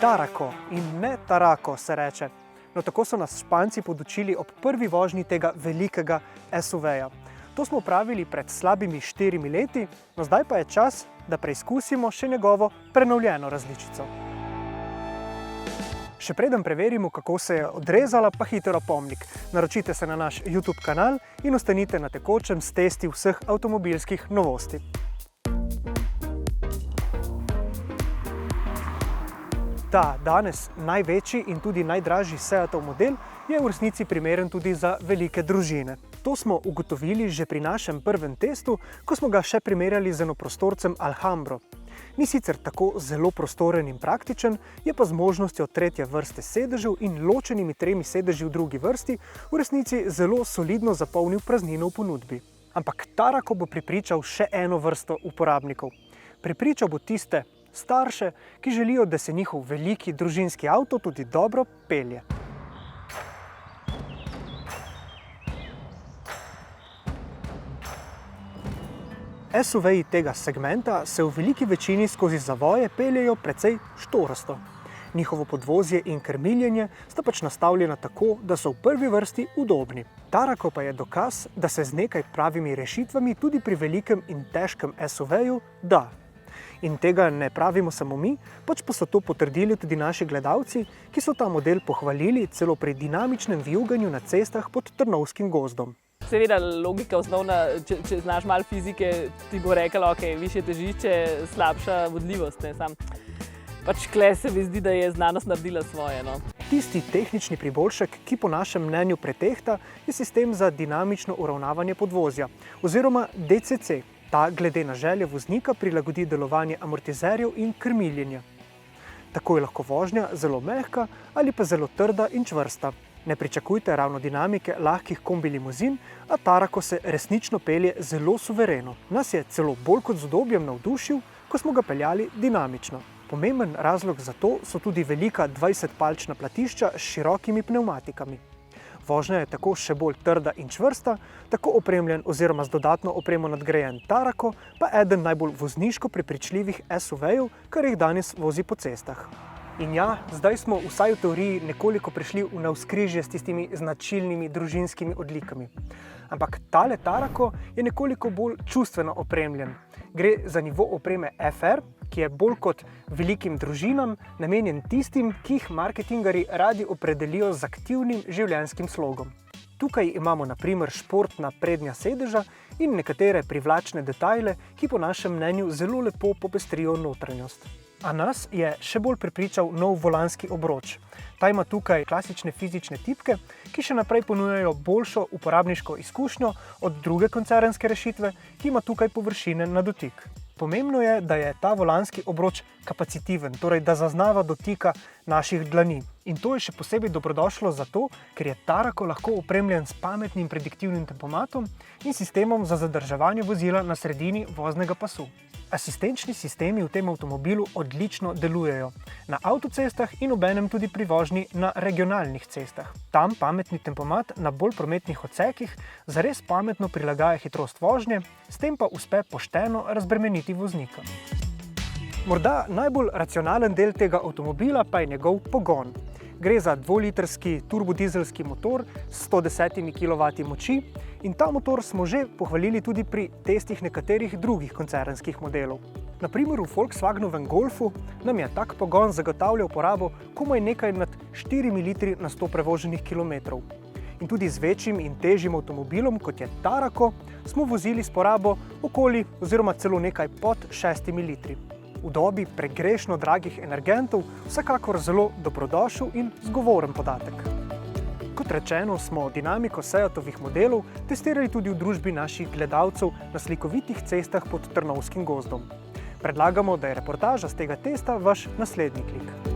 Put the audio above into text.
Tarako in ne Tarako se reče. No, tako so nas Španci podučili ob prvi vožnji tega velikega SUV-ja. To smo opravili pred slabimi 4 leti, no zdaj pa je čas, da preizkusimo še njegovo prenovljeno različico. Še preden preverimo, kako se je odrezala, pa hitro opomnik. Naročite se na naš YouTube kanal in ostanite na tekočem s testi vseh avtomobilskih novosti. Ta danes največji in tudi najdražji Seatov model je v resnici primeren tudi za velike družine. To smo ugotovili že pri našem prvem testu, ko smo ga še primerjali z enoprostorcem Alhambro. Ni sicer tako zelo prostoren in praktičen, je pa z možnostjo tretje vrste sedežev in ločenimi 3 sedeži v drugi vrsti v resnici zelo solidno zapolnil praznino v ponudbi. Ampak Tarako bo prepričal še eno vrsto uporabnikov. Prepričal bo tiste starše, ki želijo, da se njihov veliki družinski avto tudi dobro pelje. SUV-ji tega segmenta se v veliki večini skozi zavoje peljejo precej štorasto. Njihovo podvozje in krmiljenje sta pač nastavljena tako, da so v prvi vrsti udobni. Tarako pa je dokaz, da se z nekaj pravimi rešitvami tudi pri velikem in težkem SUV-ju da. In tega ne pravimo samo mi, pač pa so to potrdili tudi naši gledalci, ki so ta model pohvalili celo pri dinamičnem vijuganju na cestah pod Trnovskim gozdom. Seveda logika osnovna, če znaš malo fizike, ti bo rekla, ok, višje težišče, slabša vodljivost. Pač kle se mi zdi, da je znanost naredila svoje. No. Tisti tehnični priboljšek, ki po našem mnenju pretehta, je sistem za dinamično uravnavanje podvozja, oziroma DCC. Ta glede na želje voznika prilagodi delovanje amortizerjev in krmiljenja. Tako je lahko vožnja zelo mehka ali pa zelo trda in čvrsta. Ne pričakujte ravno dinamike lahkih kombi limuzin, a Tarako se resnično pelje zelo suvereno. Nas je celo bolj kot z udobjem navdušil, ko smo ga peljali dinamično. Pomemben razlog za to so tudi velika 20-palčna platišča s širokimi pnevmatikami. Vožnja je tako še bolj trda in čvrsta, tako opremljen oziroma z dodatno opremo nadgrajen Tarako, pa eden najbolj vozniško prepričljivih SUV-jev, kar jih danes vozi po cestah. In ja, zdaj smo vsaj v teoriji nekoliko prišli v navzkrižje s tistimi značilnimi družinskimi odlikami. Ampak tale Tarako je nekoliko bolj čustveno opremljen. Gre za nivo opreme FR, ki je bolj kot velikim družinam namenjen tistim, ki jih marketingarji radi opredelijo z aktivnim življenjskim slogom. Tukaj imamo na primer športna prednja sedeža in nekatere privlačne detajle, ki po našem mnenju zelo lepo popestrijo notranjost. A nas je še bolj prepričal nov volanski obroč. Ta ima tukaj klasične fizične tipke, ki še naprej ponujajo boljšo uporabniško izkušnjo od druge koncernske rešitve, ki ima tukaj površine na dotik. Pomembno je, da je ta volanski obroč kapacitiven, torej da zaznava dotika naših dlani. In to je še posebej dobrodošlo zato, ker je Tarako lahko opremljen s pametnim prediktivnim tempomatom in sistemom za zadrževanje vozila na sredini voznega pasu. Asistenčni sistemi v tem avtomobilu odlično delujejo na avtocestah in obenem tudi pri vožnji na regionalnih cestah. Tam pametni tempomat na bolj prometnih odsekih zares pametno prilagaja hitrost vožnje, s tem pa uspe pošteno razbremeniti voznika. Morda najbolj racionalen del tega avtomobila pa je njegov pogon. Gre za 2-litrski turbodizelski motor s 110 kW moči in ta motor smo že pohvalili tudi pri testih nekaterih drugih koncernskih modelov. Na primer v Volkswagenovem Golfu nam je tak pogon zagotavljal porabo komaj nekaj nad 4 litri na 100 prevoženih kilometrov. In tudi z večjim in težjim avtomobilom, kot je Tarako, smo vozili s porabo okoli oziroma celo nekaj pod 6 litri. V dobi pregrešno dragih energentov vsekakor zelo dobrodošel in zgovoren podatek. Kot rečeno, smo dinamiko Seatovih modelov testirali tudi v družbi naših gledalcev na slikovitih cestah pod Trnovskim gozdom. Predlagamo, da je reportaža z tega testa vaš naslednji klik.